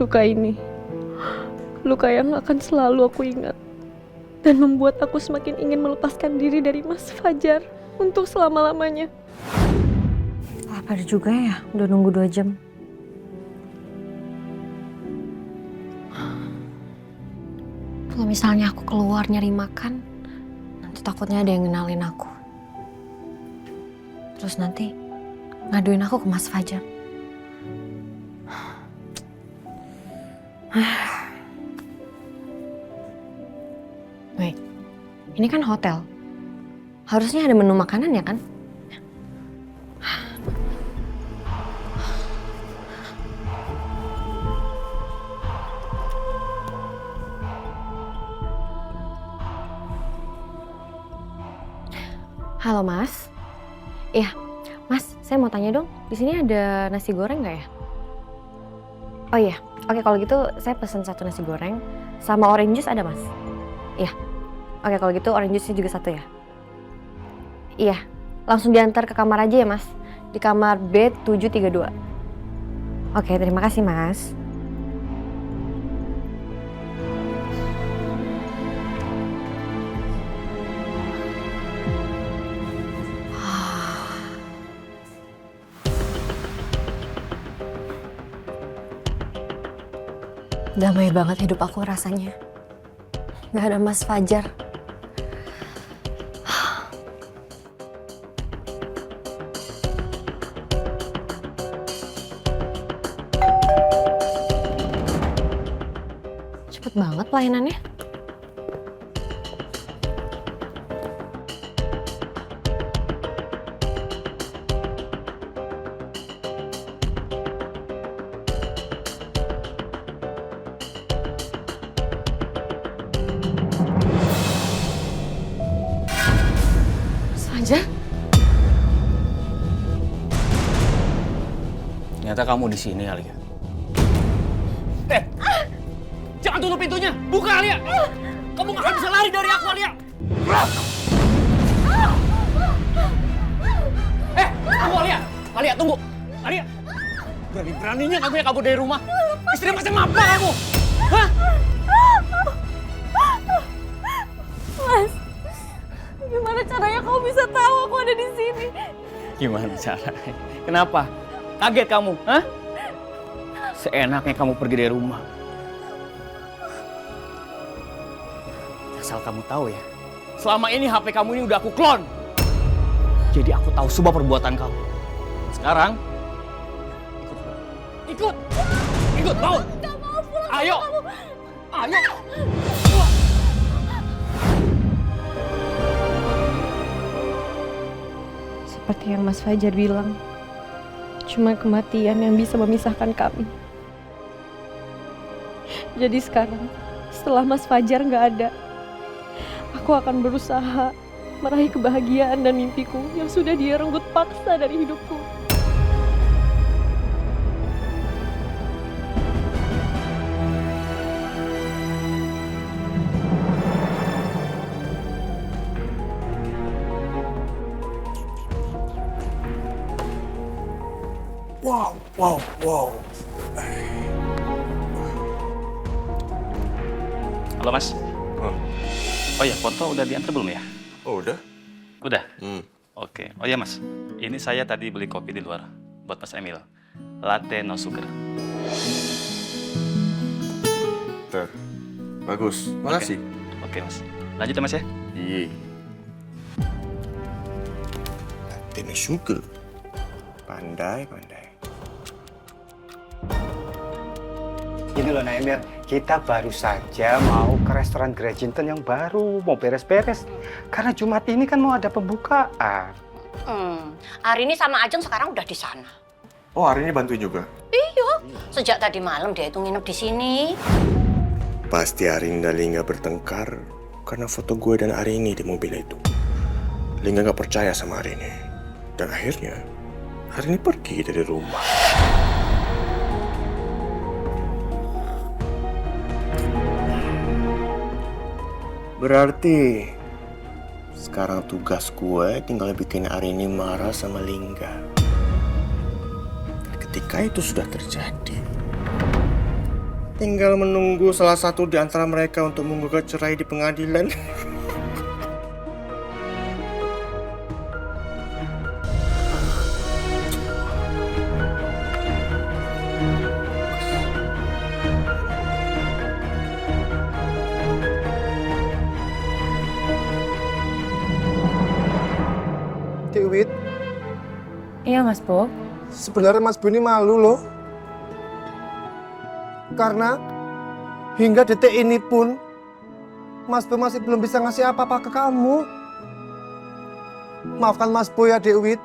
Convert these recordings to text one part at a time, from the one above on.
Luka ini, luka yang akan selalu aku ingat dan membuat aku semakin ingin melepaskan diri dari Mas Fajar untuk selama-lamanya. Lapar juga ya, udah nunggu 2 jam. Kalau misalnya aku keluar nyari makan, nanti takutnya ada yang ngenalin aku. Terus nanti ngaduin aku ke Mas Fajar. Wait, ini kan hotel. Harusnya ada menu makanan ya kan? Halo Mas. Iya, Mas, saya mau tanya dong, di sini ada nasi goreng nggak ya? Oh iya, oke kalau gitu saya pesen 1 nasi goreng sama orange juice ada Mas? Iya, oke kalau gitu orange juice-nya juga 1 ya? Iya, langsung diantar ke kamar aja ya Mas, di kamar B732. Oke, terima kasih Mas. Damai banget hidup aku rasanya. Gak ada Mas Fajar. Cepet banget pelayanannya. Mas Fajar? Ternyata kamu di sini, Alia. Jangan tutup pintunya! Buka, Alia! Kamu nggak akan bisa lari dari aku, Alia! Tunggu, Alia! Alia, tunggu! Alia! Berani-beraninya kamu ya kabur dari rumah. Istri macam apa kamu? Hah? Mas, gimana caranya kau bisa tahu aku ada di sini? Gimana caranya? Kenapa? Kaget kamu, hah? Seenaknya kamu pergi dari rumah. Asal kamu tahu ya, selama ini HP kamu ini udah aku clone. Jadi aku tahu semua perbuatan kamu. Sekarang, ikut, ikut, mau? Gak mau pulang. Ayo, ayo. Seperti yang Mas Fajar bilang, cuma kematian yang bisa memisahkan kami. Jadi sekarang, setelah Mas Fajar nggak ada, aku akan berusaha meraih kebahagiaan dan mimpiku yang sudah dia renggut paksa dari hidupku. Wow. Halo Mas. Oh ya, foto udah diantar belum ya? Oh udah? Udah? Oke. Oh ya Mas, ini saya tadi beli kopi di luar buat Mas Emil. Latte no sugar. Ter. Bagus. Makasih. Oke Mas. Lanjut ya Mas ya? Iya. Latte sugar. Pandai. Gini loh Naimir, kita baru saja mau ke restoran Grejinten yang baru, mau beres-beres. Karena Jumat ini kan mau ada pembukaan. Arini sama Ajeng sekarang udah di sana. Oh hari ini bantuin juga? Iya, sejak tadi malam dia itu nginep di sini. Pasti Arini dan Lingga bertengkar karena foto gue dan Arini di mobil itu. Lingga gak percaya sama Arini. Dan akhirnya Arini pergi dari rumah. Berarti sekarang tugas gue tinggal bikin Arini marah sama Lingga. Dan ketika itu sudah terjadi, Tinggal menunggu salah satu di antara mereka untuk menggugat cerai di pengadilan. Dewi, Iya Mas Bo. sebenarnya Mas Bu ini malu loh. Karena hingga detik ini pun Mas Bu masih belum bisa ngasih apa-apa ke kamu. Maafkan Mas Bu ya Dewi.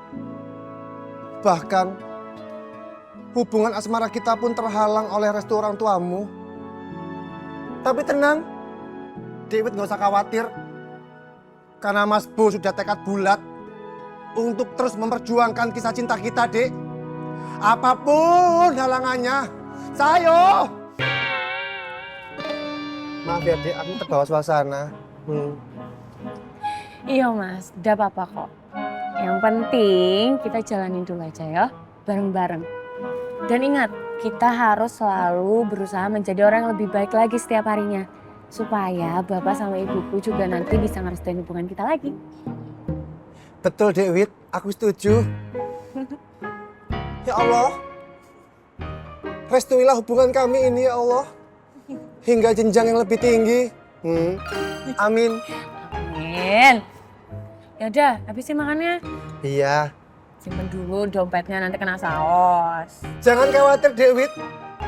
Bahkan hubungan asmara kita pun terhalang oleh restu orang tuamu. Tapi tenang, Dewi nggak usah khawatir. Karena Mas Bu sudah tekad bulat untuk terus memperjuangkan kisah cinta kita, Dek. Apapun halangannya, sayo. Maaf ya, Dek, aku terbawa suasana. Iya Mas, udah apa-apa kok. Yang penting kita jalanin dulu aja ya, bareng-bareng. Dan ingat, kita harus selalu berusaha menjadi orang yang lebih baik lagi setiap harinya. Supaya bapak sama ibuku juga nanti bisa ngerestuin hubungan kita lagi. Betul, Dek Wit, aku setuju. Ya Allah, restuilah hubungan kami ini ya Allah. Hingga jenjang yang lebih tinggi. Amin. Amin. Ya udah, habisin makannya. Iya. Simpen dulu dompetnya, nanti kena saus. Jangan khawatir, Dek Wit.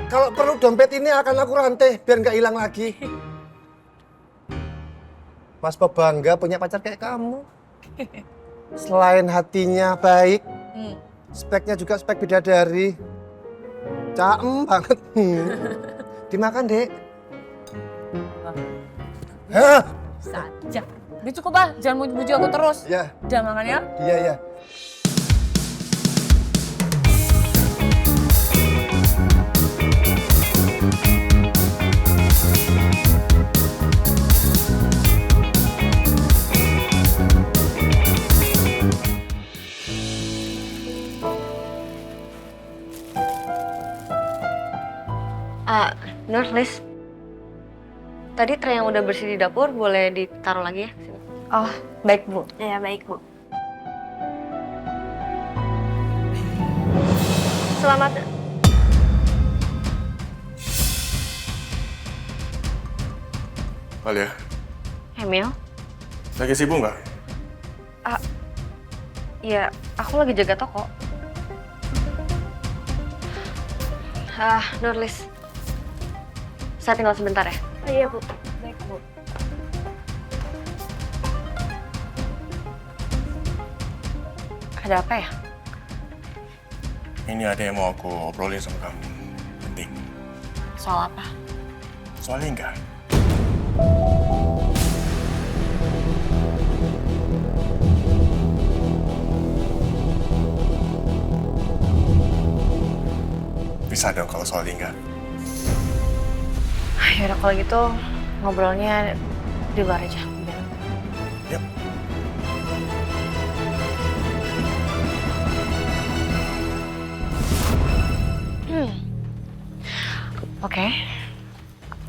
Kalau perlu dompet ini akan aku rantai biar nggak hilang lagi. Mas Bob bangga punya pacar kayak kamu. Selain hatinya baik, speknya juga spek bidadari. Caem banget. Dimakan, Dek. Hah? Saja. Udah cukup ah, jangan muji-muji aku terus. Ya, Udah makan ya. iya, iya. Nur, Liz. Tadi tray yang udah bersih di dapur boleh ditaruh lagi ya? Sini. Oh, baik Bu. Ya, baik Bu. Selamat. Alia, Emil? lagi sibuk nggak? Ya, aku lagi jaga toko. Nur, Liz. Saya tinggal sebentar ya. Iya Bu. Baik Bu. Ada apa ya? Ini ada yang mau aku obrolin sama kamu. Penting. Soal apa? Soal Lingga. Bisa dong kalau soal Lingga. Yaudah kalau gitu ngobrolnya di luar aja. Yap. Oke.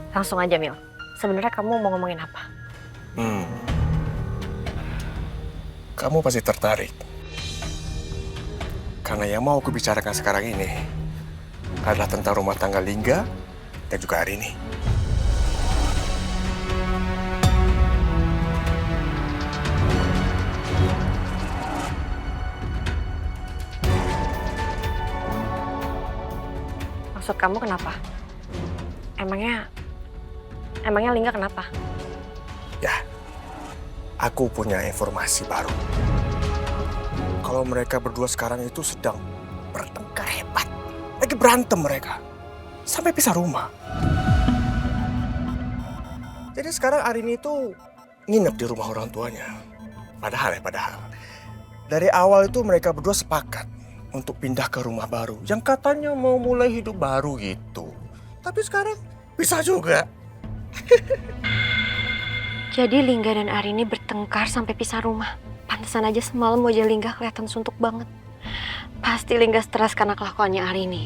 Langsung aja, Mil. Sebenarnya kamu mau ngomongin apa? Kamu pasti tertarik. Karena yang mau aku bicarakan sekarang ini adalah tentang rumah tangga Lingga dan juga Arini. Maksud kamu kenapa? Emangnya Lingga kenapa? Ya, aku punya informasi baru. Kalau mereka berdua sekarang itu sedang bertengkar hebat. Lagi berantem mereka. Sampai pisah rumah. Jadi sekarang Arini itu nginep di rumah orang tuanya. Padahal. Dari awal itu mereka berdua sepakat untuk pindah ke rumah baru. Yang katanya mau mulai hidup baru gitu. Tapi sekarang pisah juga. Jadi Lingga dan Arini bertengkar sampai pisah rumah. Pantesan aja semalam wajah Lingga kelihatan suntuk banget. Pasti Lingga stres karena kelakuannya Arini.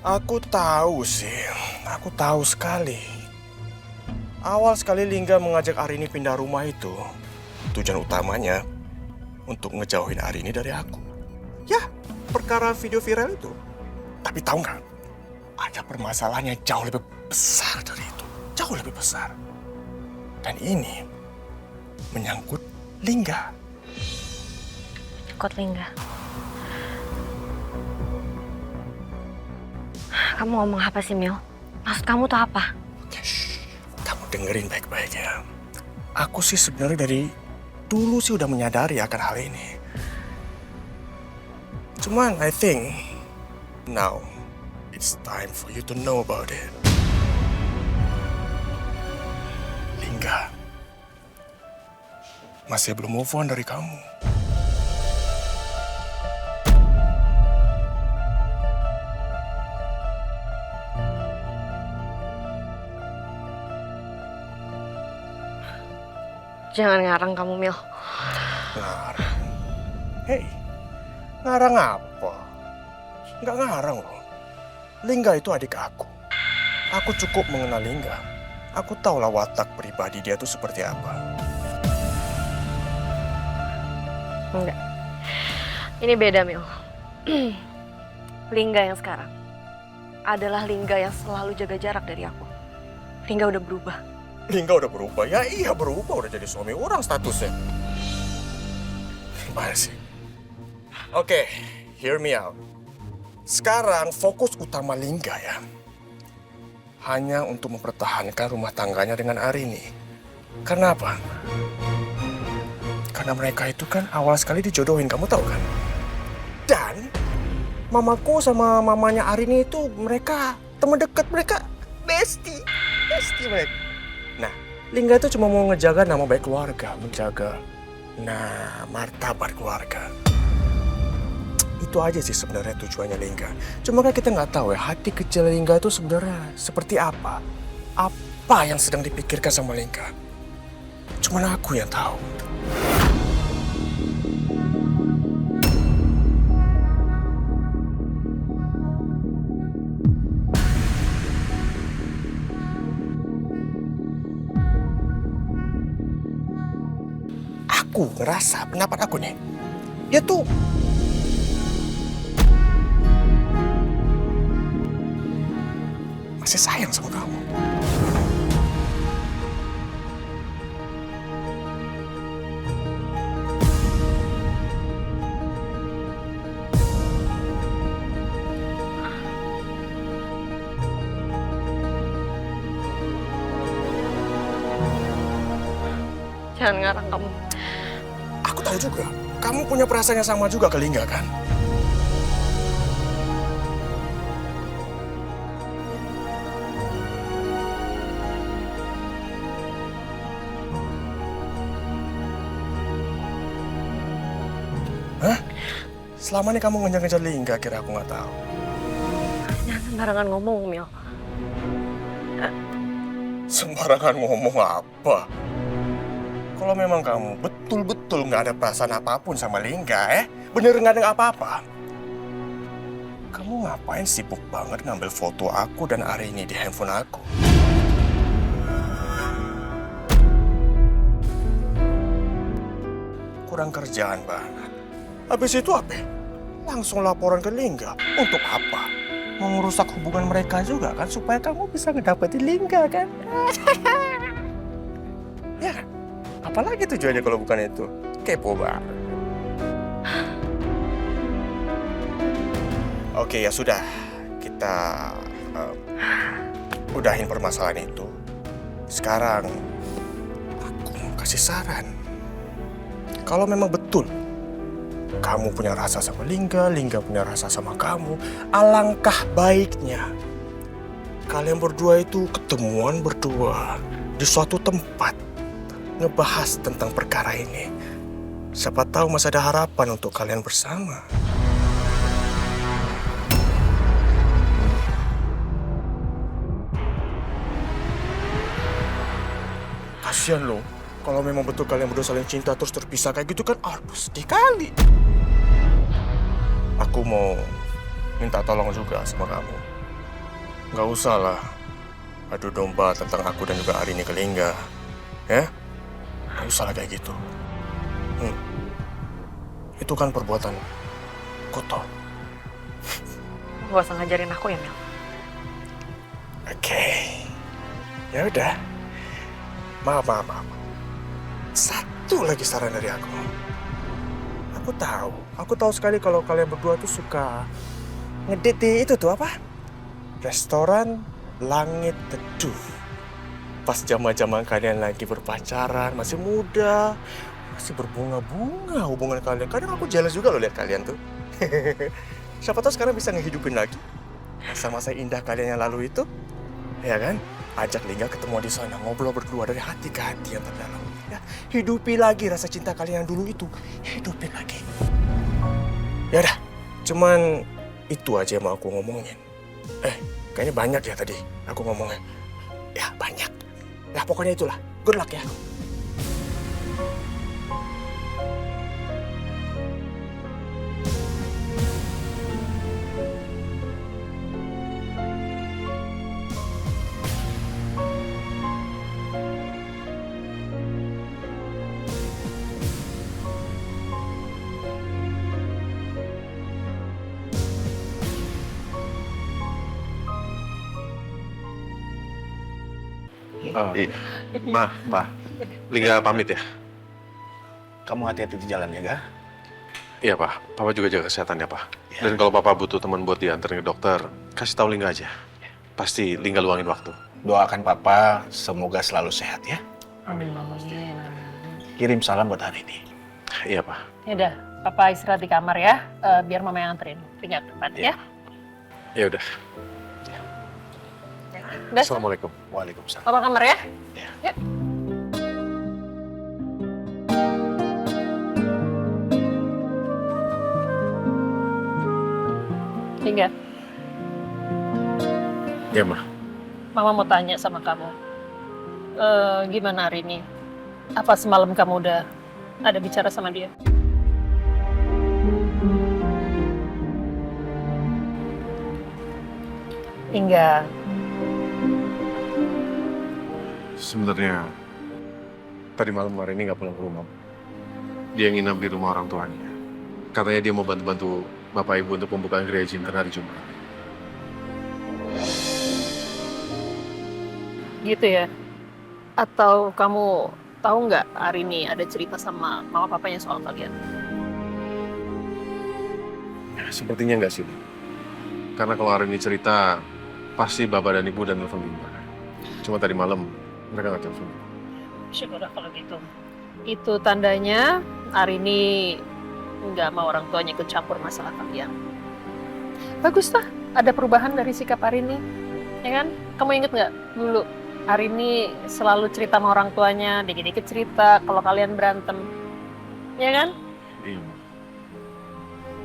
Aku tahu sih, aku tahu sekali. Awal sekali Lingga mengajak Arini pindah rumah itu, tujuan utamanya untuk ngejauhin Arini dari aku. Ya, perkara video viral itu. Tapi tahu nggak, ada permasalahan yang jauh lebih besar dari itu. Jauh lebih besar. Dan ini menyangkut Lingga. Kot Lingga. Kamu ngomong apa sih, Mil? Maksud kamu tuh apa? Oke, kamu dengerin baik-baik ya. Aku sih sebenarnya dari dulu sih udah menyadari akan hal ini. Cuman I think now it's time for you to know about it. Lingga masih belum move on dari kamu. Jangan ngarang kamu, Mil. Ngarang? Hei, ngarang apa? Nggak ngarang loh. Lingga itu adik aku. Aku cukup mengenal Lingga. Aku tahulah watak pribadi dia tuh seperti apa. Enggak. Ini beda, Mil. Lingga yang sekarang adalah Lingga yang selalu jaga jarak dari aku. Lingga udah berubah. Lingga udah berubah? Ya iya berubah, udah jadi suami orang statusnya. Gimana sih? Oke, hear me out. Sekarang fokus utama Lingga ya. Hanya untuk mempertahankan rumah tangganya dengan Arini. Karena apa? Karena mereka itu kan awal sekali dijodohin, kamu tahu kan? Dan mamaku sama mamanya Arini itu mereka teman dekat, mereka bestie mereka. Nah, Lingga itu cuma mau ngejaga nama baik keluarga, menjaga martabat keluarga. Itu aja sih sebenarnya tujuannya Lingga. Cuma kan kita nggak tahu ya hati kecil Lingga itu sebenarnya seperti apa. Apa yang sedang dipikirkan sama Lingga. Cuman aku yang tahu. Aku ngerasa pendapat aku nih, dia tuh masih sayang sama kamu. Jangan ngarang kamu. Aku tahu juga, kamu punya perasaan yang sama juga ke Lingga kan? Hah? Selama ini kamu ngejar-ngejar Lingga, kira aku nggak tahu. Jangan sembarangan ngomong, Mil. Sembarangan ngomong apa? Kalau memang kamu betul-betul nggak ada perasaan apapun sama Lingga, bener nggak ada apa-apa. Kamu ngapain sibuk banget ngambil foto aku dan Arini di handphone aku? Kurang kerjaan banget. Habis itu apa? Langsung laporan ke Lingga. Untuk apa? Mau ngerusak hubungan mereka juga kan, supaya kamu bisa ngedapetin Lingga kan? Ya kan? Apalagi tujuannya kalau bukan itu? Kepo banget. Oke, ya sudah. Kita udahin permasalahan itu. Sekarang aku mau kasih saran. Kalau memang betul kamu punya rasa sama Lingga, Lingga punya rasa sama kamu, alangkah baiknya kalian berdua itu ketemuan berdua di suatu tempat, ngebahas tentang perkara ini. Siapa tahu masih ada harapan untuk kalian bersama. Kasian loh, kalau memang betul kalian berdua saling cinta terus terpisah kayak gitu kan, aduh sedih kali. Aku mau minta tolong juga sama kamu. Nggak usah lah adu domba tentang aku dan juga Arini ke Lingga. Ya? Nggak usah lah kayak gitu. Itu kan perbuatan kotor. Gak usah ngajarin aku ya, Mel. Oke. Ya udah. Maaf. Satu lagi saran dari aku. Aku tahu sekali kalau kalian berdua tuh suka ngedit di itu tuh apa? Restoran Langit Teduh. Pas zaman-zaman kalian lagi berpacaran, masih muda, masih berbunga-bunga hubungan kalian. Kadang aku jealous juga loh lihat kalian tuh. Siapa tahu sekarang bisa ngehidupin lagi masa-masa indah kalian yang lalu itu. Ya kan? Ajak Lingga ketemu di sana, ngobrol berdua dari hati ke hati yang terdalam. Ya, hidupi lagi rasa cinta kalian yang dulu itu. Hidupin lagi. Ya udah, cuman itu aja yang mau aku ngomongin. Kayaknya banyak ya tadi aku ngomongnya. Ya, banyak. Ya, pokoknya itulah. Good luck ya. Ma, Lingga pamit ya? Kamu hati-hati di jalan ya, Ga? Iya, Pak. Papa juga jaga kesehatan ya, Pak. Dan kalau Papa butuh teman buat diantarin ke dokter, kasih tahu Lingga aja. Pasti Lingga luangin waktu. Doakan Papa semoga selalu sehat ya. Amin. Kirim salam buat hari ini. Iya, Pak. Ya udah, Papa istirahat di kamar ya, biar Mama yang anterin. Tinggal depan ya. Ya udah. Udah, Assalamualaikum. Waalaikumsalam. Papa kamar ya. Ya. Yuk. Hingga, Ya, Ma. Mama mau tanya sama kamu. Gimana hari ini? Apa semalam kamu udah ada bicara sama dia? Hingga, Sebenarnya tadi malam hari ini nggak pulang ke rumah. Dia nginap di rumah orang tuanya. Katanya dia mau bantu-bantu Bapak Ibu untuk pembukaan gereja Inter hari Jumat. gitu ya? Atau kamu tahu nggak hari ini ada cerita sama mama papanya soal kalian? Sepertinya nggak sih. Karena kalau hari ini cerita, pasti Bapak dan Ibu dan telepon Lingga. Cuma tadi malam mereka nggak telepon. Syukurlah kalau gitu. Itu tandanya hari ini nggak mau orang tuanya ikut campur masalah kalian. Bagus lah, ada perubahan dari sikap Arini, ya kan? Kamu inget nggak dulu Arini selalu cerita sama orang tuanya, dikit-dikit cerita kalau kalian berantem, ya kan? Iya.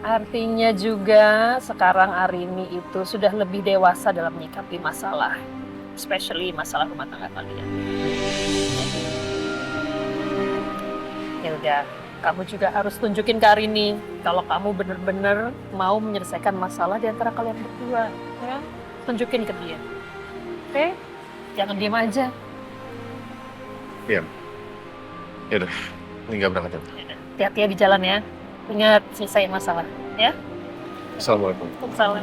Artinya juga sekarang Arini itu sudah lebih dewasa dalam menyikapi masalah, especially masalah rumah tangga kalian. Ya udah, kamu juga harus tunjukin ke Arini kalau kamu bener-bener mau menyelesaikan masalah di antara kalian berdua, ya? Tunjukin ke dia, oke? Jangan diem aja. Iya. Ya udah, Lingga berangkat ya. Hati-hati ya di jalan ya. Ingat selesai masalah, ya? Assalamualaikum. Salam.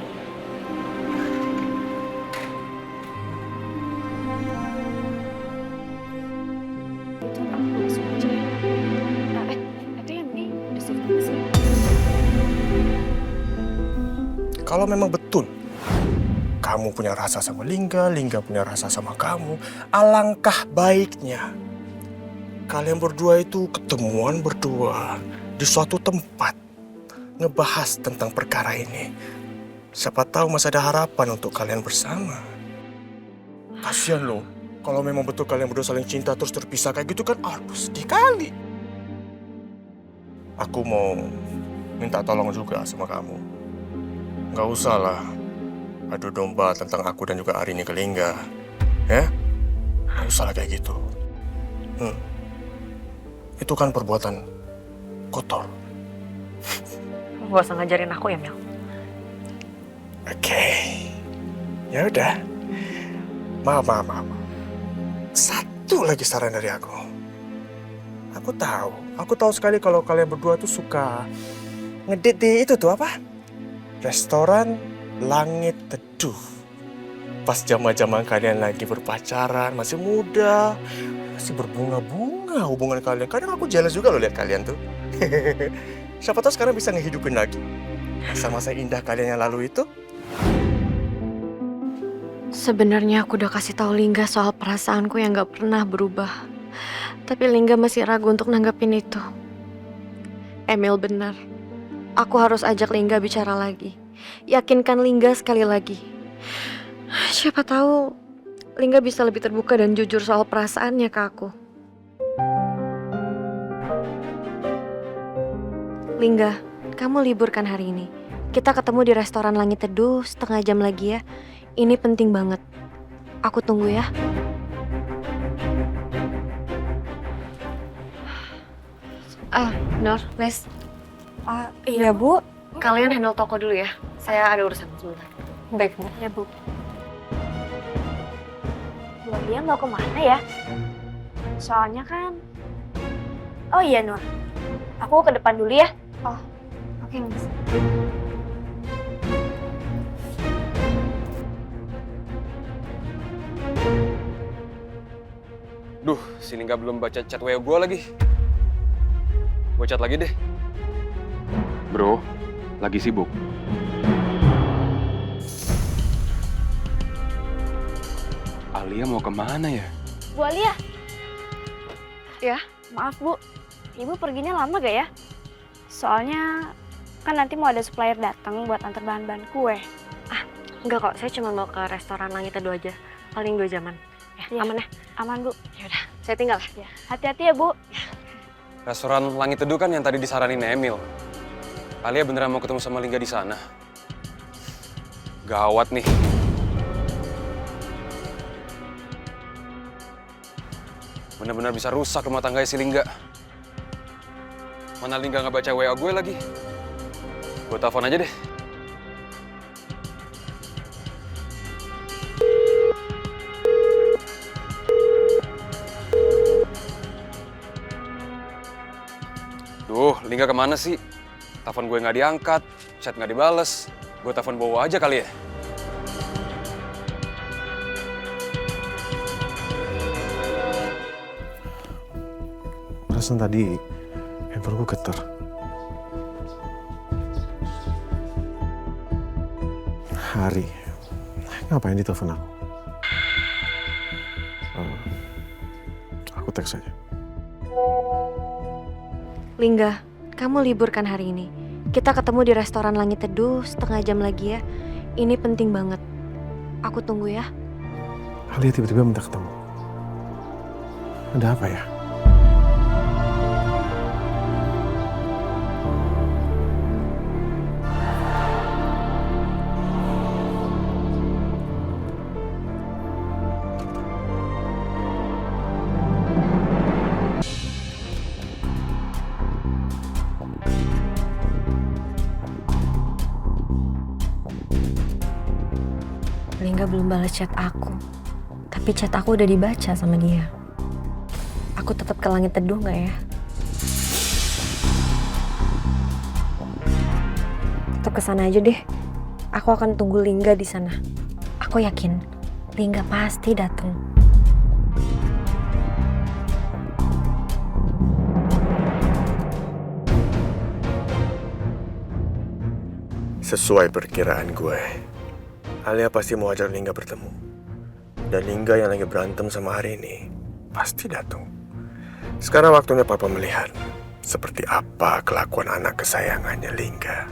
Kalau memang betul kamu punya rasa sama Lingga, Lingga punya rasa sama kamu, alangkah baiknya kalian berdua itu ketemuan berdua di suatu tempat ngebahas tentang perkara ini. Siapa tahu masih ada harapan untuk kalian bersama. Kasian loh, kalau memang betul kalian berdua saling cinta terus terpisah kayak gitu kan, aduh sedih kali. Aku mau minta tolong juga sama kamu. Nggak usah lah adu domba tentang aku dan juga Arini ke Lingga. Ya? Nggak usah lah kayak gitu. Itu kan perbuatan kotor. Gak usah ngajarin aku ya, Mel. Oke. Ya udah. Maaf. Satu lagi saran dari aku. Aku tahu sekali kalau kalian berdua tuh suka ngedit di itu tuh apa? Restoran Langit Teduh. Pas zaman-zaman kalian lagi berpacaran, masih muda, masih berbunga-bunga hubungan kalian. Kadang aku jealous juga loh lihat kalian tuh. Siapa tahu sekarang bisa ngehidupin lagi masa-masa indah kalian yang lalu itu. Sebenarnya aku udah kasih tahu Lingga soal perasaanku yang gak pernah berubah. Tapi Lingga masih ragu untuk nanggapin itu. Emil benar. Aku harus ajak Lingga bicara lagi. Yakinkan Lingga sekali lagi. Siapa tahu Lingga bisa lebih terbuka dan jujur soal perasaannya ke aku. Lingga, kamu libur kan hari ini? Kita ketemu di restoran Langit Teduh setengah jam lagi ya. Ini penting banget. Aku tunggu ya. Nur, Les. Iya Bu. Kalian handle toko dulu ya. Saya ada urusan sebentar. Baik Bu. Ya Bu. Dia mau kemana ya? Soalnya kan... Oh iya Nur. Aku ke depan dulu ya. Oh, oke Mas. Duh, si Lingga belum baca chat WA gue lagi. Gue chat lagi deh. Bro, lagi sibuk. Alia mau kemana ya? Bu Alia. Ya? Maaf Bu, Ibu perginya lama gak ya? Soalnya kan nanti mau ada supplier datang buat antar bahan-bahan kue. Enggak kok, saya cuma mau ke restoran Langit Teduh aja. Paling 2 jaman. Ya, aman ya? Aman Bu. Yaudah, saya tinggal ya. Hati-hati ya Bu. Restoran Langit Teduh kan yang tadi disaranin Emil. Alia beneran mau ketemu sama Lingga di sana. Gawat nih. Bener-bener bisa rusak rumah tangganya si Lingga. Mana Lingga nggak baca WA gue lagi. Gue telepon aja deh. Duh, Lingga kemana sih? Telepon gue nggak diangkat, chat nggak dibales. Gue telepon bawa aja kali ya. Perasaan tadi handphone gue getar. Hari, ngapain ditelepon aku? Aku teks aja. Lingga, kamu libur kan hari ini? Kita ketemu di restoran Langit Teduh setengah jam lagi ya. Ini penting banget. Aku tunggu ya. Alia tiba-tiba minta ketemu. Ada apa ya? Lingga belum balas chat aku. Tapi chat aku udah dibaca sama dia. Aku tetap ke Langit Teduh nggak ya? Atau ke sana aja deh. Aku akan tunggu Lingga di sana. Aku yakin Lingga pasti datang. Sesuai perkiraan gue, Alia pasti mau ajak Lingga bertemu. Dan Lingga yang lagi berantem sama hari ini pasti datang. Sekarang waktunya Papa melihat seperti apa kelakuan anak kesayangannya Lingga.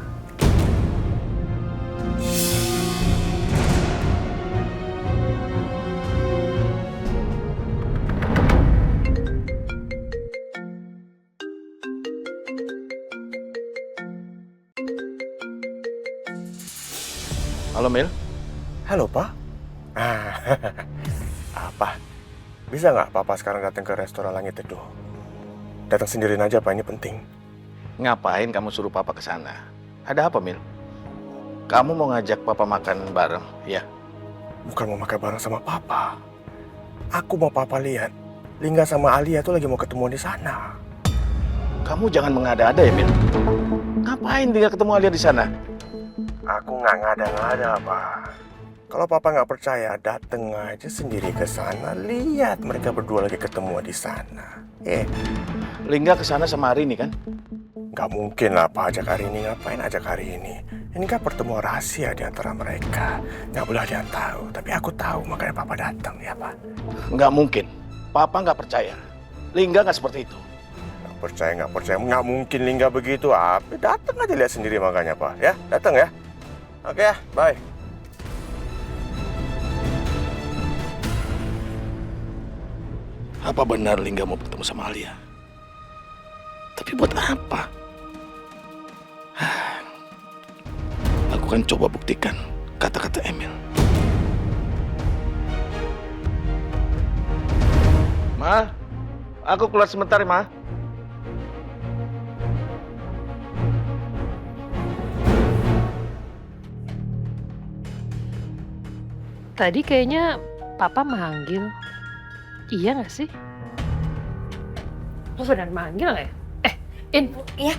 Halo Mil. Halo, Pak. Apa? Bisa nggak Papa sekarang datang ke restoran Langit Teduh? Datang sendirian aja, Pak. Ini penting. Ngapain kamu suruh Papa ke sana? Ada apa, Mil? Kamu mau ngajak Papa makan bareng, ya? bukan mau makan bareng sama papa. Aku mau papa lihat Lingga sama Alia tuh lagi mau ketemu di sana. Kamu jangan mengada-ada ya, Mil. Ngapain dia ketemu Alia di sana? Aku nggak ngada-ngada, Pak. Kalau papa nggak percaya, dateng aja sendiri ke sana. Lihat mereka berdua lagi ketemu di sana. Lingga ke sana sama Arini kan? Nggak mungkin lah Pak ajak Arini. Ngapain ajak Arini? Ini kan pertemuan rahasia di antara mereka. Nggak boleh ada yang tahu. Tapi aku tahu, makanya papa datang ya Pak. Nggak mungkin. Papa nggak percaya. Lingga nggak seperti itu. Nggak percaya. Nggak mungkin Lingga begitu. Apa? Datang aja lihat sendiri makanya Pak. Ya, datang ya. Oke ya, bye. Apa benar Lingga mau bertemu sama Alia? Tapi buat apa? Aku kan coba buktikan kata-kata Emil. Ma, aku keluar sebentar ya, Ma. Tadi kayaknya papa manggil. Iya nggak sih? Lo benar manggil nggak ya? In, Iya.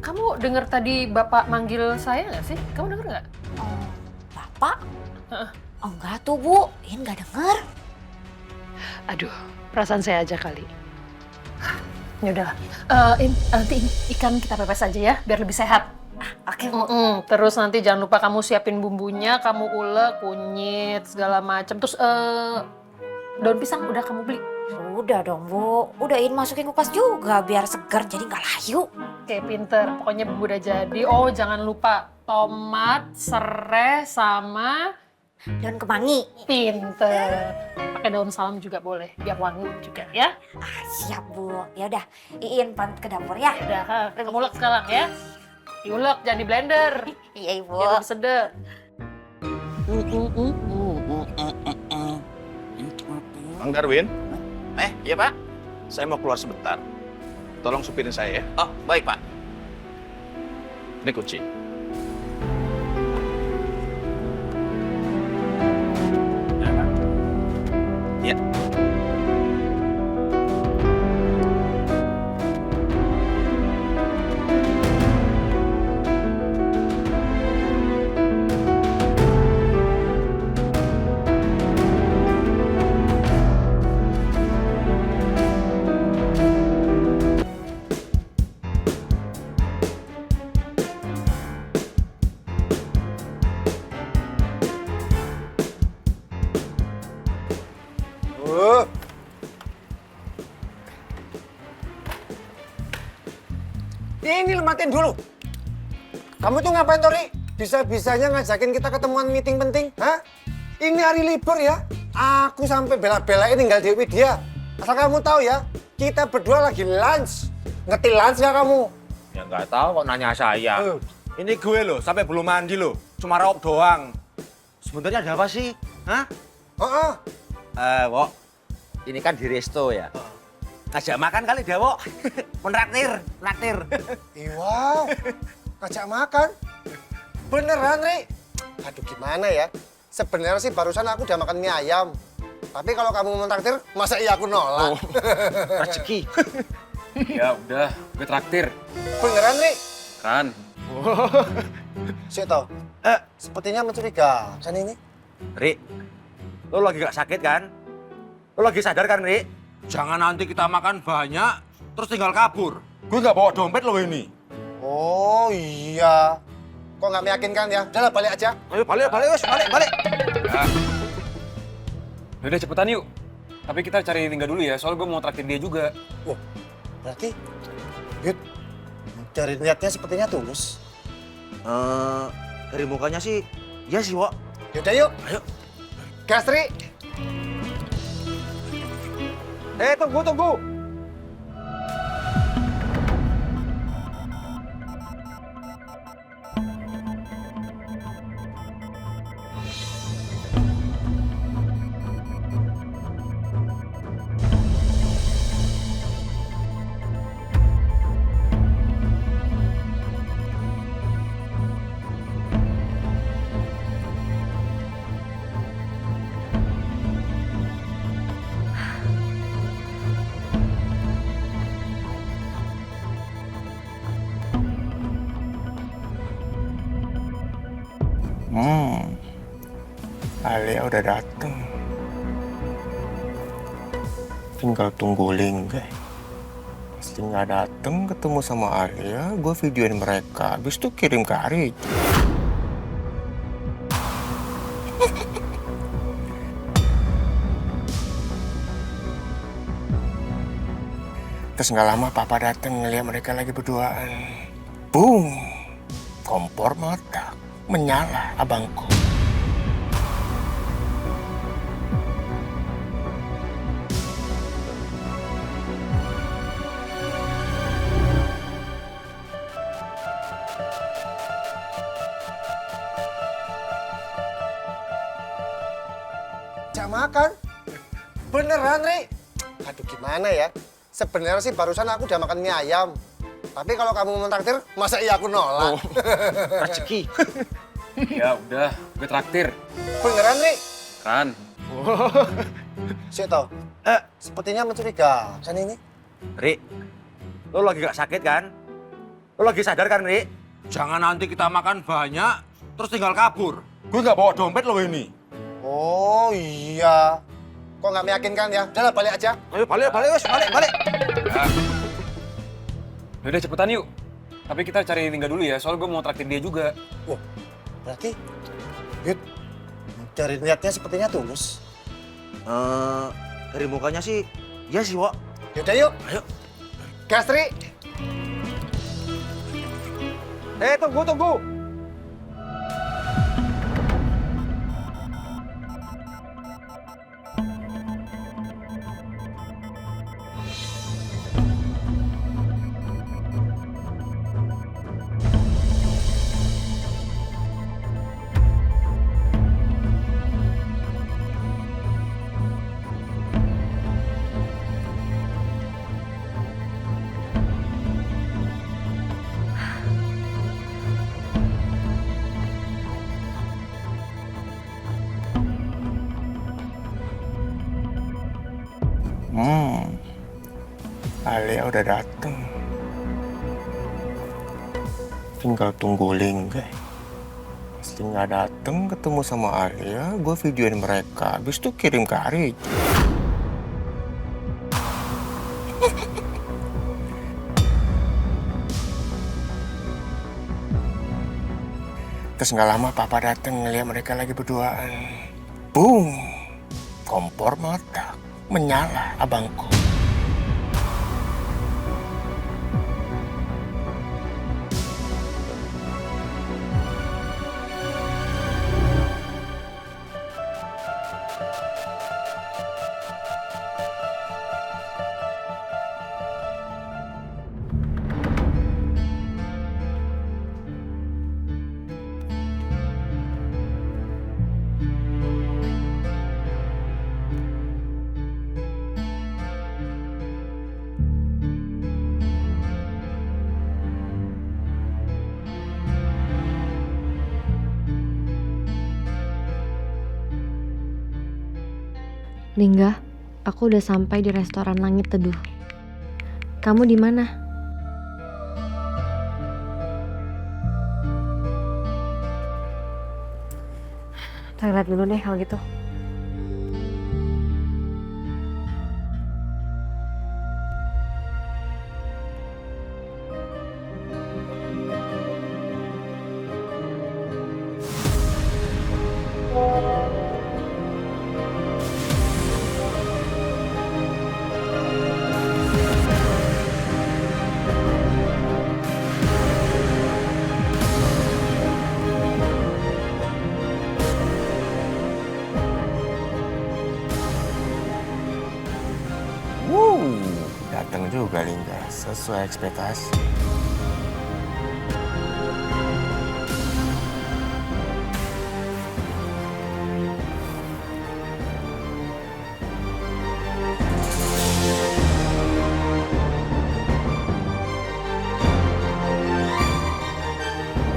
kamu dengar tadi bapak manggil saya nggak sih? Kamu dengar nggak? Bapak? Enggak tuh, Bu. In nggak denger. Aduh, perasaan saya aja kali. Ya udahlah. Nanti ikan kita pepes aja ya, biar lebih sehat. Oke, Bu. Terus nanti jangan lupa kamu siapin bumbunya, kamu ulek, kunyit, segala macam. Terus daun pisang udah kamu beli? Udah dong, Bu. Udahin masukin kulkas juga biar segar jadi nggak layu. Oke, pinter. Pokoknya bumbu udah jadi. Oh, jangan lupa tomat, serai, sama daun kemangi. Pinter. Pakai daun salam juga boleh, biar wangi juga ya. Siap, Bu. Ya udah, Iin pamit ke dapur ya. Udah, kamu ulek sekarang ya. Diulek, jangan di blender. Iya, Ibu. Biar lebih sedap. Bang Darwin? Iya Pak? Saya mau keluar sebentar. Tolong supirin saya ya. Oh, baik Pak. Ini kunci. Ya. Ini lu matiin dulu. Kamu tuh ngapain, Tori? Bisa-bisanya ngajakin kita ketemuan meeting penting, hah? Ini hari libur ya. Aku sampai bela-belain tinggal di Widya. Asal kamu tahu ya, kita berdua lagi lunch. Ngerti lunch nggak kamu? Ya nggak tahu kok nanya saya. Ini gue loh, sampai belum mandi loh. Cuma raup doang. Sebenarnya ada apa sih? Hah? Wok. Ini kan di resto ya. Ngajak makan kali dia, Wok. Menraktir. Wow, ngajak makan. Beneran, Ri? Aduh, gimana ya? Sebenarnya sih barusan aku udah makan mie ayam. Tapi kalau kamu mau traktir, masa iya aku nolak? Rezeki. Ya udah, gue traktir. Beneran, Ri? Kan. Sik toh. Sepertinya mencurigakan ini. Ri, lo lagi gak sakit kan? Lo lagi sadar kan, Ri? Jangan nanti kita makan banyak, terus tinggal kabur. Gue gak bawa dompet lo ini. Oh iya. Kok nggak meyakinkan ya? Udah balik aja. Ayo balik. Ya. Udah cepetan yuk. Tapi kita cari Lingga dulu ya, soalnya gue mau traktir dia juga. Wah, berarti Yud, dari niatnya sepertinya tulus. Dari mukanya sih, iya sih, Wok. Yaudah yuk. Ayo. Gas, Ri. Tunggu. Alia udah dateng. Tinggal tunggu Lingga. Pasti nggak dateng ketemu sama Alia, gue videoin mereka. Habis itu kirim ke Ari. Terus nggak lama papa dateng ngeliat mereka lagi berduaan. Boom! Kompor meledak. Menyala abangku. Jak makan? Beneran, Ri? Aduh, gimana ya? Sebenarnya sih barusan aku udah makan mie ayam. Tapi kalau kamu mau traktir, masa iya aku nolak? Rezeki. Ya udah, gue traktir. Beneran, Ri? Kan. Sik toh. Sepertinya mencurigakan ini. Ri, lo lagi gak sakit kan? Lo lagi sadar kan, Ri? Jangan nanti kita makan banyak, terus tinggal kabur. Gue gak bawa dompet lo ini. Oh iya. Kok nggak meyakinkan ya? Udah lah, balik aja. Ayo balik, wes, balik. Udah cepetan yuk. Tapi kita cari Lingga dulu ya, soalnya gue mau traktir dia juga. Wah, berarti Yud, dari niatnya sepertinya tulus. Dari mukanya sih, iya sih, Wak. Yaudah yuk. Ayo. Gas, Ri. Tunggu. Alia udah dateng. Tinggal tunggu Lingga. Pasti nggak dateng ketemu sama Alia, gue videoin mereka. Habis itu kirim ke Ari. Terus nggak lama papa dateng ngeliat mereka lagi berduaan. Boom! Kompor meledak. Menyala abangku. Lingga, aku udah sampai di restoran Langit Teduh. Kamu di mana? Toilet dulu deh kalau gitu. Datang juga Lingga, sesuai ekspektasi.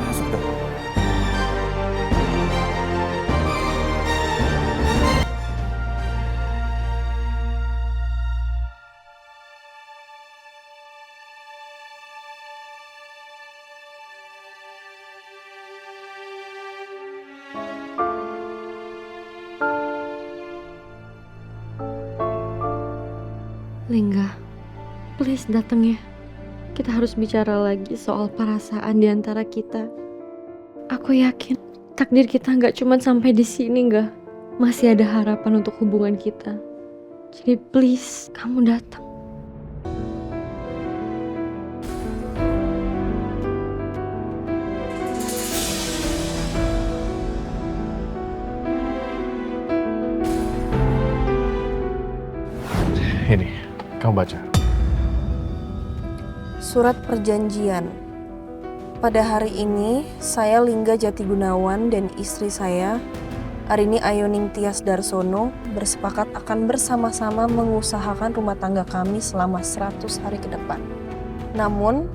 Masuk dong. Lingga, please datang ya. Kita harus bicara lagi soal perasaan di antara kita. Aku yakin takdir kita nggak cuma sampai di sini, nggak. Masih ada harapan untuk hubungan kita. Jadi please, kamu datang. Ini, kamu baca. Surat perjanjian. Pada hari ini, saya Lingga Jati Gunawan dan istri saya, Arini Ayoning Tias Darsono, bersepakat akan bersama-sama mengusahakan rumah tangga kami selama 100 hari ke depan. Namun,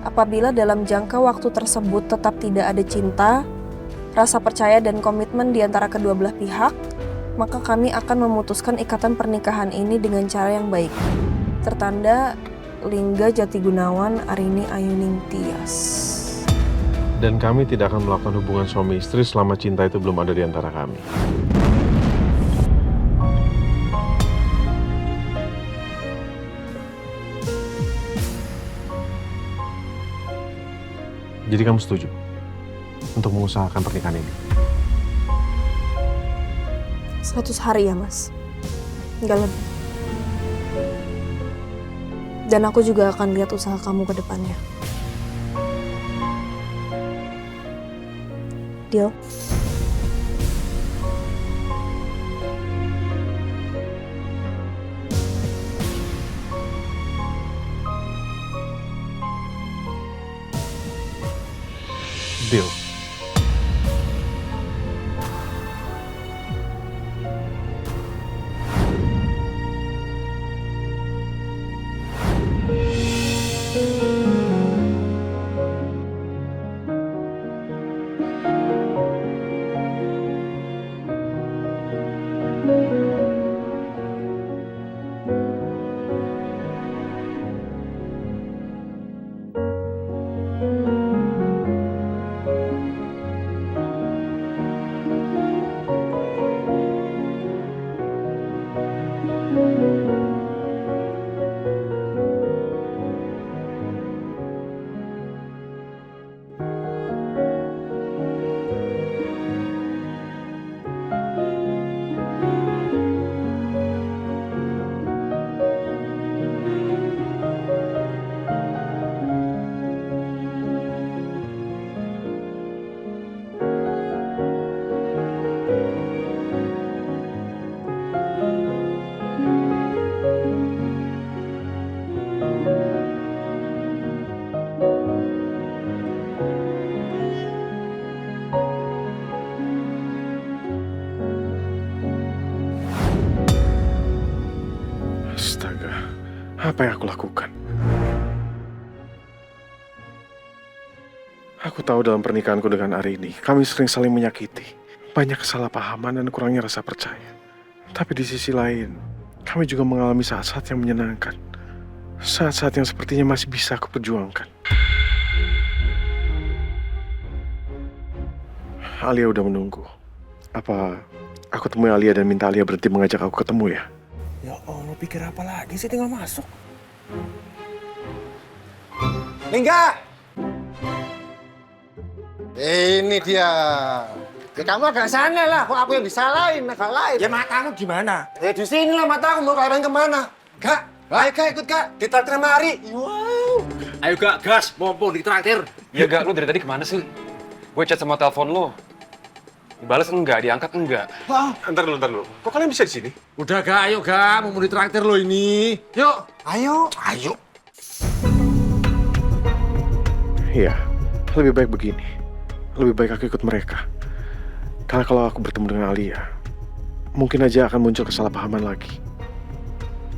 apabila dalam jangka waktu tersebut tetap tidak ada cinta, rasa percaya dan komitmen di antara kedua belah pihak, maka kami akan memutuskan ikatan pernikahan ini dengan cara yang baik. Tertanda Lingga Jati Gunawan, Arini Ayuning Tias. Dan kami tidak akan melakukan hubungan suami istri selama cinta itu belum ada di antara kami. Jadi kamu setuju untuk mengusahakan pernikahan ini? 100 hari ya, Mas. Nggak lebih. Dan aku juga akan lihat usaha kamu ke depannya. Deal? Deal. Astaga, apa yang aku lakukan? Aku tahu dalam pernikahanku dengan Arini, kami sering saling menyakiti. Banyak kesalahpahaman dan kurangnya rasa percaya. Tapi di sisi lain, kami juga mengalami saat-saat yang menyenangkan. Saat-saat yang sepertinya masih bisa aku perjuangkan. Alia udah menunggu. Apa aku temui Alia dan minta Alia berhenti mengajak aku ketemu ya? Ya Allah, pikir apa lagi sih, tinggal masuk. Lingga! Ini dia. Ya kamu agak sana lah, kok aku yang disalahin, agak lain. Ya matamu gimana? Ya di sini lah mataku, mau kalian kemana? Kak, ayo Kak, ikut Kak, ditraktir sama Ari. Wow. Ayo Kak, gas, mumpung ditraktir. Ya gak, lu dari tadi kemana sih? Gue chat sama telepon lo. Dibales enggak, diangkat enggak. Ah, ntar dulu. Kok kalian bisa di sini? Udah Kak, ayo Kak, mau ditraktir lo ini. Yuk. Ayo. Iya, lebih baik begini. Lebih baik aku ikut mereka. Karena kalau aku bertemu dengan Alia, mungkin aja akan muncul kesalahpahaman lagi.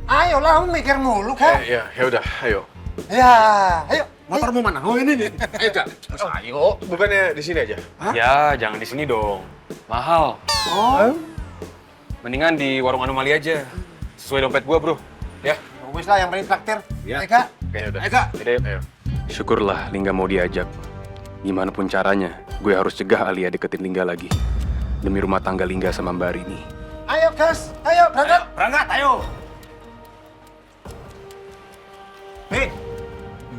Ayolah, kamu mikir mulu Kak. Ya udah, ayo. Ya, ayo. Motormu mana? Oh ini nih. Ayo Kak. Ayo. Bukannya di sini aja? Hah? Ya, jangan di sini dong. Mahal. Oh. Mendingan di warung anomali aja. Sesuai dompet gua, bro. Ya. Bagus lah, yang penting traktir. Ya. Ayo Kak. Oke, udah. Ayo Kak. Ayo. Syukurlah Lingga mau diajak. Gimana pun caranya, gue harus cegah Alia deketin Lingga lagi. Demi rumah tangga Lingga sama Mbak Rini. Ayo gas, ayo berangkat. Berangkat, ayo. Hei,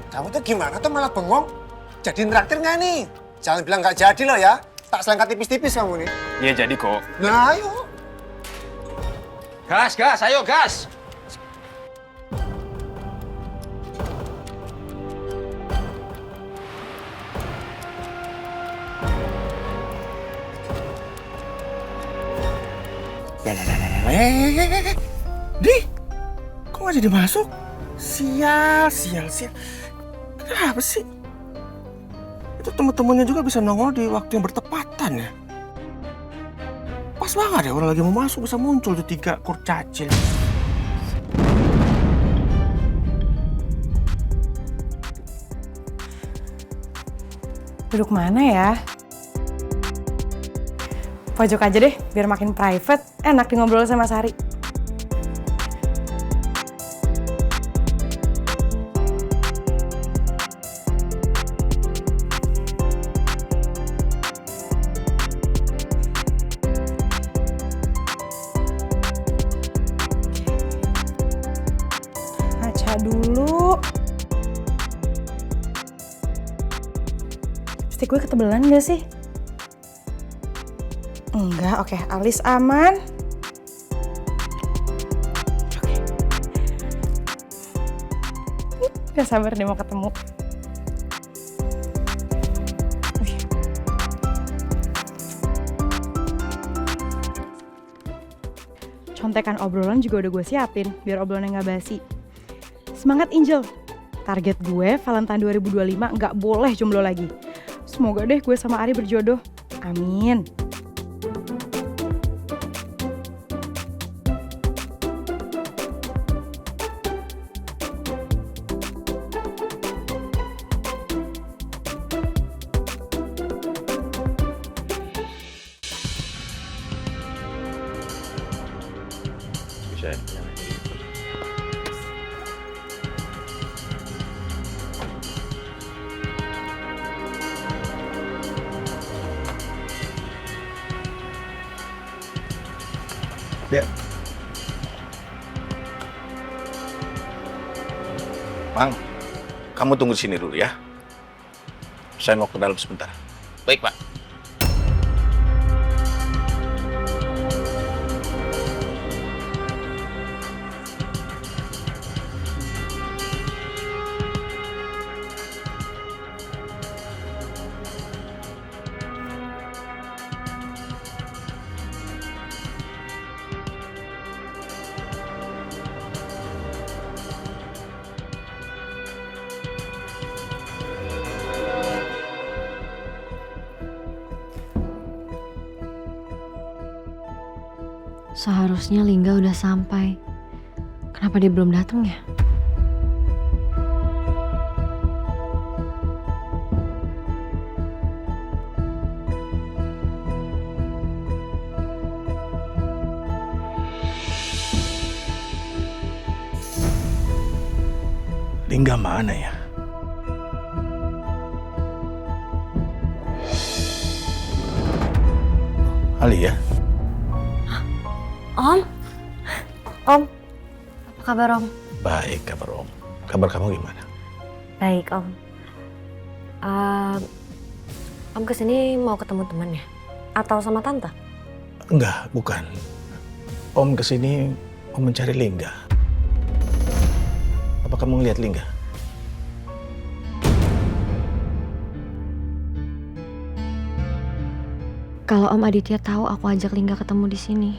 kamu tuh gimana tuh malah bengong? Jadi traktir nggak nih? Jangan bilang nggak jadi loh ya. Tak selengkat tipis-tipis kamu nih. Iya jadi kok. Nah, ayo. Gas, ayo gas. Di, kok nggak jadi masuk? Sial. Kenapa sih? Itu temen-temennya juga bisa nongol di waktu yang bertepatan ya. Pas banget ya orang lagi mau masuk bisa muncul tuh 3 kurcacil. Duduk mana ya? Pojok aja deh, biar makin private. Enak di ngobrol sama Sari. Ngaca dulu. Lipstick gue ketebelan gak sih? Enggak, oke. Alis aman. Oke. Gak sabar deh mau ketemu. Contekan obrolan juga udah gue siapin, biar obrolannya gak basi. Semangat Angel! Target gue Valentine 2025 gak boleh jomblo lagi. Semoga deh gue sama Ari berjodoh. Amin. Bisa ya? Ya. Mang, kamu tunggu di sini dulu ya. Saya mau ke dalam sebentar. Baik, Pak. Seharusnya Lingga udah sampai. Kenapa dia belum datang ya? Lingga mana ya? Ali ya? Om? Om? Apa kabar Om? Baik, kabar Om. Kabar kamu gimana? Baik Om. Om kesini mau ketemu teman ya? Atau sama Tante? Enggak, bukan. Om kesini mau mencari Lingga. Apa kamu ngeliat Lingga? Kalau Om Aditya tahu aku ajak Lingga ketemu di sini,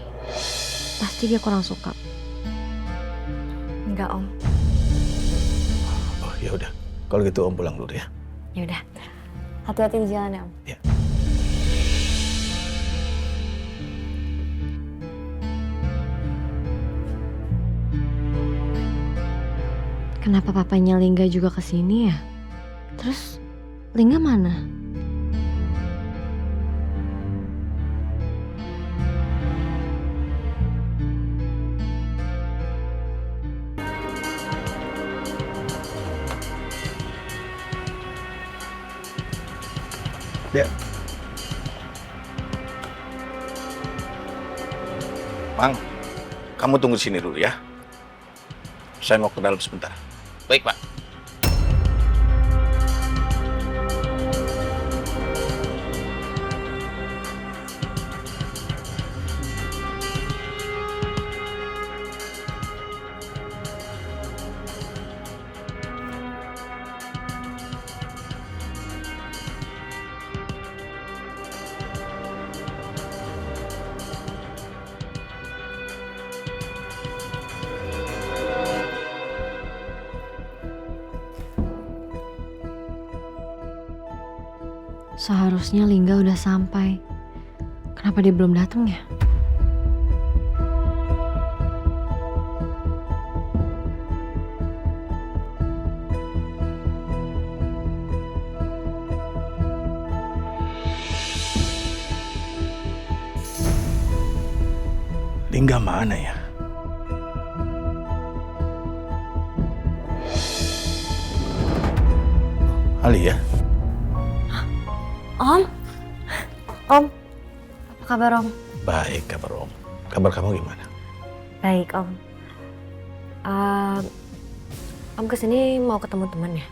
pasti dia kurang suka. Enggak Om. Oh ya udah, kalau gitu Om pulang dulu ya. Ya udah. Hati-hati di jalan ya Om. Ya. Kenapa papanya Lingga juga kesini ya? Terus Lingga mana? Ya. Mang, kamu tunggu di sini dulu ya. Saya mau ke dalam sebentar. Baik, Pak. Seharusnya Lingga udah sampai. Kenapa dia belum datang ya? Lingga mana ya? Alia? Om? Om? Apa kabar Om? Baik kabar Om. Kabar kamu gimana? Baik Om. Om kesini mau ketemu teman ya?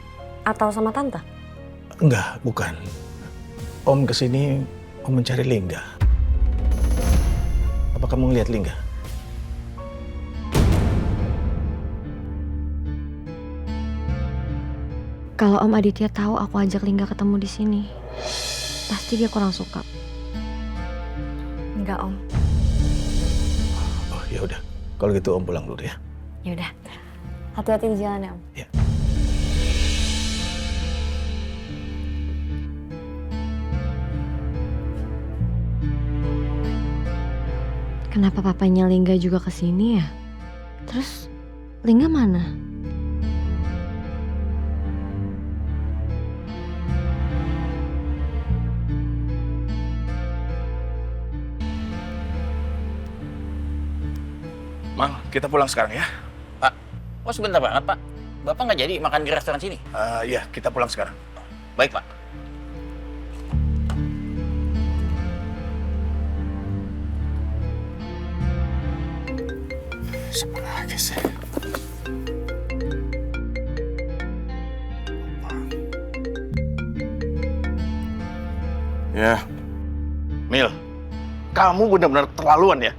Atau sama tante? Enggak, bukan. Om kesini mau mencari Lingga. Apa kamu ngeliat Lingga? Kalau Om Aditya tahu aku ajak Lingga ketemu di sini, pasti dia kurang suka. Enggak Om. Oh ya udah, kalau gitu Om pulang dulu ya. Ya udah. Hati-hati di jalan ya Om. Ya. Kenapa papanya Lingga juga kesini ya? Terus Lingga mana? Mang, kita pulang sekarang ya. Pak, kok sebentar banget Pak? Bapak nggak jadi makan di restoran sini? Iya, kita pulang sekarang. Baik Pak. Siapa lagi sih? Ya. Mil, kamu benar-benar terlaluan ya.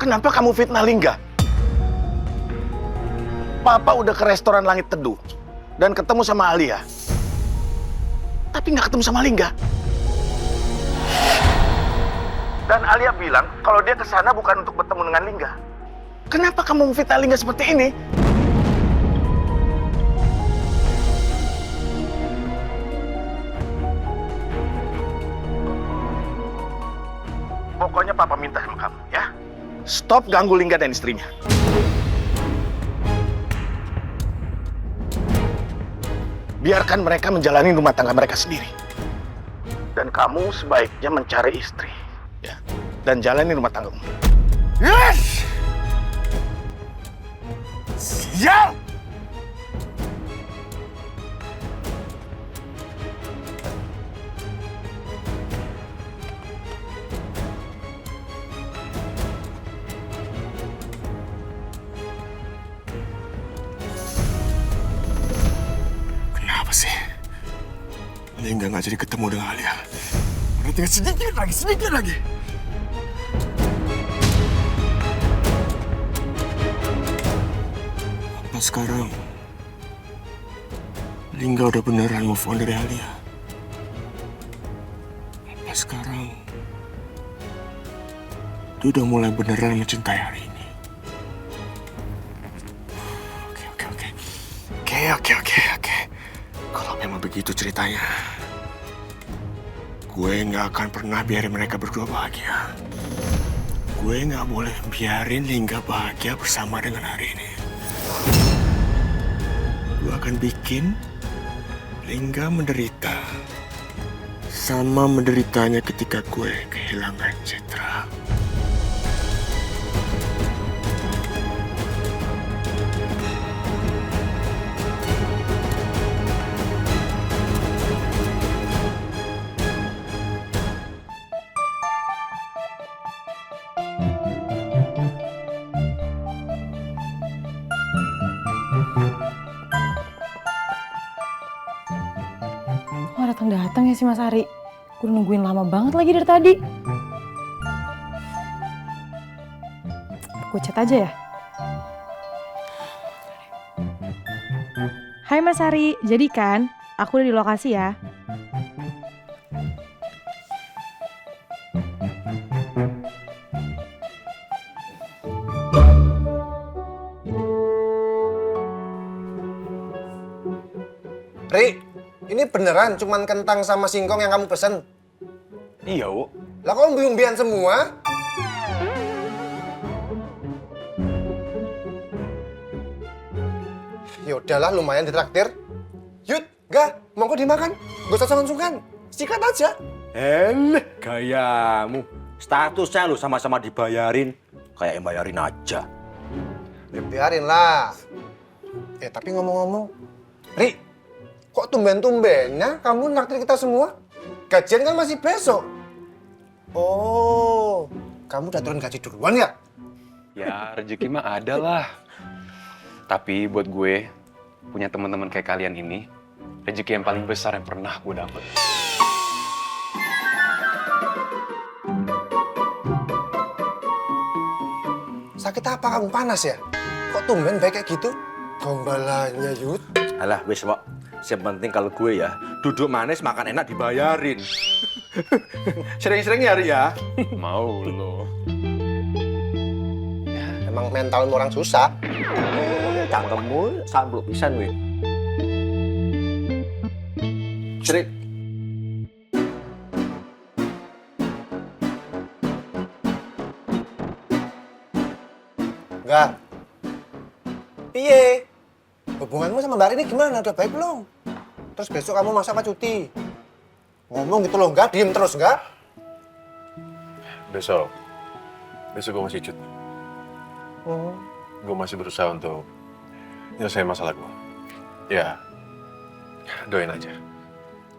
Kenapa kamu fitnah Lingga? Papa udah ke restoran Langit Teduh dan ketemu sama Alia. Tapi nggak ketemu sama Lingga. Dan Alia bilang kalau dia ke sana bukan untuk bertemu dengan Lingga. Kenapa kamu memfitnah Lingga seperti ini? Pokoknya Papa minta sama kamu, ya. Stop ganggu Lingga dan istrinya. Biarkan mereka menjalani rumah tangga mereka sendiri. Dan kamu sebaiknya mencari istri, ya. Dan jalani rumah tanggamu. Yes! Sial! Kenapa sih? Lingga nggak jadi ketemu dengan Alia. Udah tinggal sedikit lagi. Apa sekarang Lingga udah beneran move on dari Alia? Apa sekarang dia udah mulai beneran mencintai hari ini? Oke. Kalau memang begitu ceritanya, gue nggak akan pernah biarin mereka berdua bahagia. Gue nggak boleh biarin Lingga bahagia bersama dengan hari ini. Gue akan bikin Lingga menderita sama menderitanya ketika gue kehilangan Citra. Kok datang ya si Mas Ari? Gue nungguin lama banget lagi dari tadi. Gue chat aja ya. Hai Mas Ari, jadi kan? Aku udah di lokasi ya. Ri, ini Ini beneran cuman kentang sama singkong yang kamu pesen? Iya, Wok. Lah kok umbi-umbian semua? Ya udahlah, lumayan ditraktir. Yud, enggak, monggo dimakan. Gak usah sungkan-sungkan. Sikat aja. Gayamu. Statusnya lu sama-sama dibayarin. Kayak yang bayarin aja. Ya, biarin lah. Tapi ngomong-ngomong, Ri, kok tumben-tumbennya kamu naktir kita semua? Gajian kan masih besok. Oh, kamu udah turun gaji duluan ya? Ya, rezeki mah ada lah. Tapi buat gue, punya teman-teman kayak kalian ini, rezeki yang paling besar yang pernah gue dapet. Sakit apa kamu, panas ya? Kok tumben baik kayak gitu? Gombalannya, Yud. Alah, wis, Wok. Yang penting kalau gue ya, duduk manis, makan enak, dibayarin. Sering-sering ya, Ri ya? Mau lo. Emang mental orang susah. Cangkemmu, sambluk pisan, weh. Cerik. Enggak. Piye? Hubunganmu sama Mbak Rini gimana? Udah baik belum? Terus besok kamu masak apa cuti? Ngomong gitu loh, enggak? Diem terus, enggak? Besok gue masih cuti. Gue masih berusaha untuk nyelesain masalah gue. Ya, doain aja.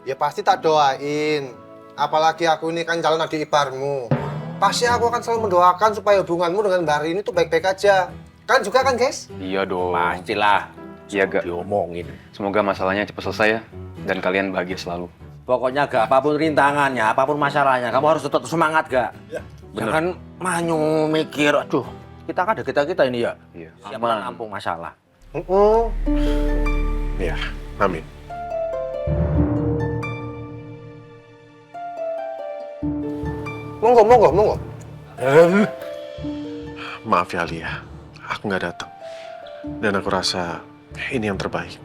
Ya pasti tak doain. Apalagi aku ini kan calon adik iparmu. Pasti aku akan selalu mendoakan supaya hubunganmu dengan Mbak Rini itu baik-baik aja. Kan juga kan, guys? Iya dong. Pastilah. Iya, Gak. Diomongin. Semoga masalahnya cepat selesai ya. Dan kalian bahagia selalu. Pokoknya Gak, apapun rintangannya, apapun masalahnya, kamu harus tetap semangat, Gak. Ya. Jangan manyu mikir, aduh, kita kan ada kita ini ya. Iya. Siapa menampung masalah. Iya, amin. Monggo. Maaf ya, Lia. Aku nggak datang. Dan aku rasa ini yang terbaik.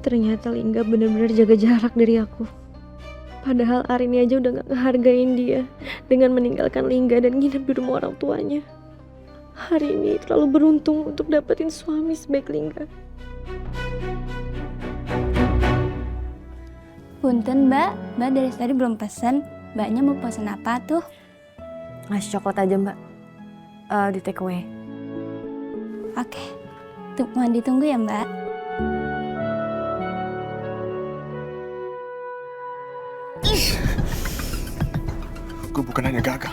Ternyata Lingga benar-benar jaga jarak dari aku. Padahal Arini aja udah gak ngehargain dia dengan meninggalkan Lingga dan nginep di rumah orang tuanya. Hari ini terlalu beruntung untuk dapetin suami sebaik Lingga. Punten Mbak dari tadi belum pesen. Mbaknya mau pesen apa tuh? Nasi coklat aja Mbak, di take away. Oke, mohon ditunggu ya Mbak. Gue bukan hanya gagal,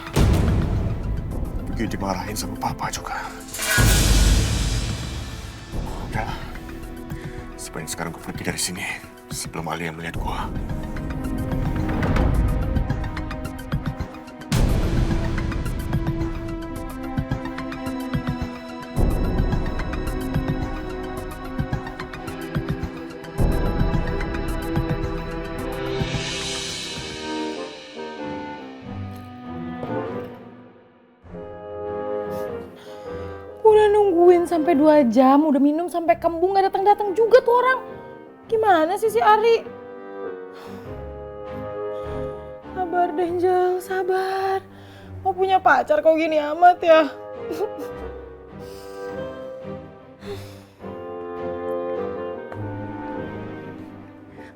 juga dimarahin sama papa juga. Udah, sebaiknya sekarang gue pergi dari sini sebelum Alia melihat gue. Udah nungguin sampai 2 jam, udah minum sampai kembung, gak datang-datang juga tuh orang. Gimana sih si Ari? Sabar deh Angel, sabar. Mau punya pacar kok gini amat ya?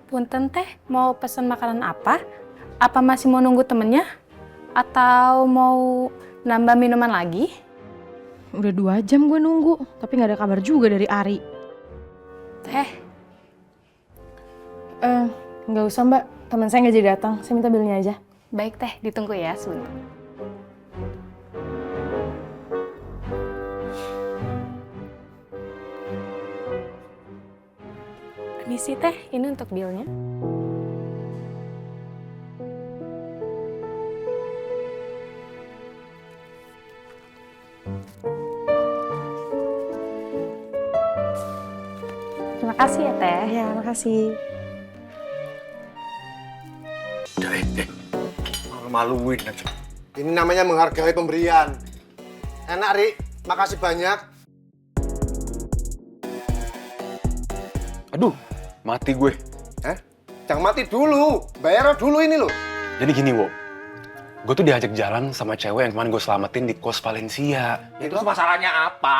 Punten teh, mau pesen makanan apa? Apa masih mau nunggu temennya? Atau mau nambah minuman lagi? Udah 2 jam gue nunggu, tapi gak ada kabar juga dari Ari. Nggak usah Mbak, teman saya nggak jadi datang. Saya minta bilnya aja. Baik Teh, ditunggu ya sebentar. Permisi Teh, ini untuk bilnya. Terima kasih ya Teh. Ya, makasih. Malu-maluin aja. Ini namanya menghargai pemberian. Enak, Ri. Makasih banyak. Aduh, mati gue. Jangan mati dulu. Bayar dulu ini loh. Jadi gini, Wo. Gue tuh diajak jalan sama cewek yang kemarin gue selamatin di kos Valencia. Itu masalahnya apa?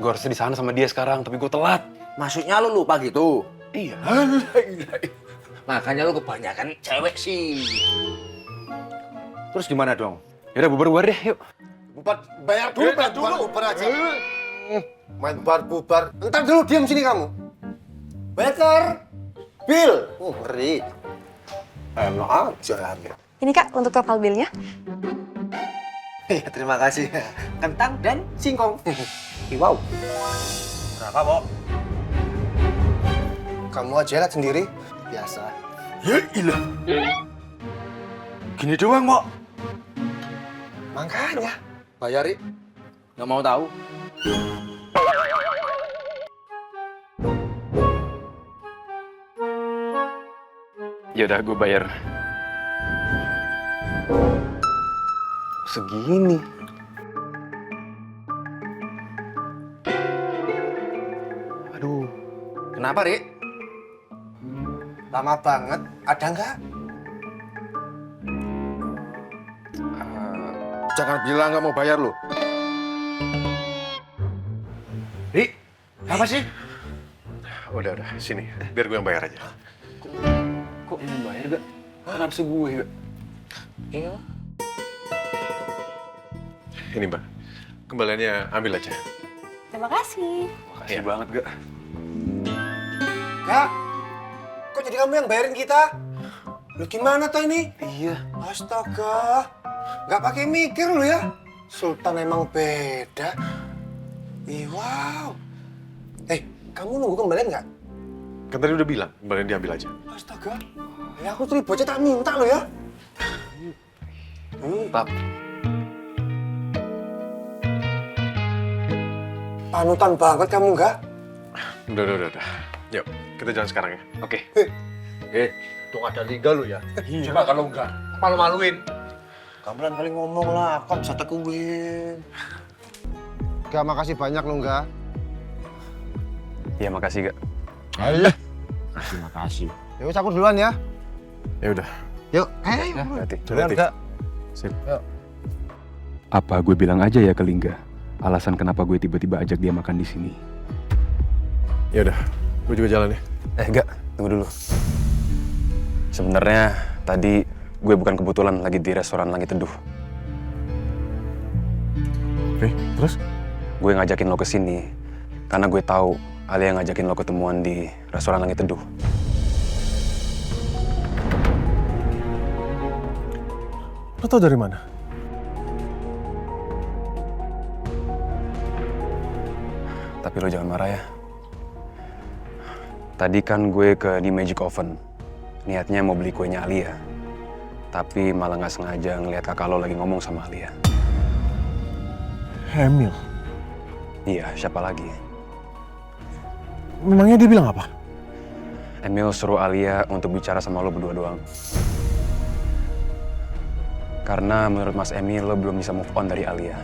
Gue harusnya di sana sama dia sekarang, tapi gue telat. Maksudnya lu lupa gitu? Iya. Makanya lu kebanyakan cewek sih. Terus gimana dong? Yaudah bubar-bubar deh, yuk. Bubar, bayar dulu, bubar aja. Main bubar. Entar dulu, diam sini kamu. Waiter, Bill. Ngeri. Enak aja. Ini Kak, untuk total bill-nya. Terima kasih. Kentang dan singkong. Wow. Berapa, Bo? Kamu aja lihat sendiri. Biasa. Ya ilah. Gini doang, Mo. Makanya. Bayari. Nggak mau tahu. Yaudah, gue bayar. Segini. Aduh. Kenapa, Rik? Lama banget. Ada nggak? Jangan bilang nggak mau bayar lo. Rik, apa sih? Udah, sini. Biar gue yang bayar aja. Kok yang bayar gak? Kenapa sih gue gak? Iya. Ini Mbak, kembaliannya ambil aja. Terima kasih. Makasih banget gak? Kak, kok jadi kamu yang bayarin kita? Lu gimana tuh ini? Iya. Astaga, nggak pakai mikir lu ya. Sultan emang beda. Ih, wow. Kamu nunggu kembalian nggak? Kan tadi udah bilang, kembalian diambil aja. Astaga, ya aku tuh bocah tak minta lo ya. Pap. Panutan banget kamu nggak? Udah. Yuk, kita jalan sekarang ya. Oke. Tuh ada liga lu ya. Coba kalau enggak, malu-maluin. Kamu kali ngomong lah, aku bisa tekuin. Gak, makasih banyak lo enggak. Iya, makasih gak. Alah. Makasih. Ya wis aku duluan ya. Ya udah. Yuk. Hati-hati. Duluan, Kak. Sip. Yuk. Apa gue bilang aja ya ke Lingga? Alasan kenapa gue tiba-tiba ajak dia makan di sini. Ya udah, gue juga jalan ya. Enggak, tunggu dulu. Sebenarnya tadi gue bukan kebetulan lagi di restoran Langit Teduh. Oke, terus? Gue ngajakin lo ke sini karena gue tahu Alia ngajakin lo ketemuan di restoran Langit Teduh. Lo tau dari mana? Tapi lo jangan marah ya. Tadi kan gue ke The Magic Oven. Niatnya mau beli kuenya Alia. Tapi malah nggak sengaja ngeliat kakak lo lagi ngomong sama Alia. Emil? Iya, siapa lagi? Memangnya dia bilang apa? Emil suruh Alia untuk bicara sama lo berdua doang. Karena menurut Mas Emil lo belum bisa move on dari Alia.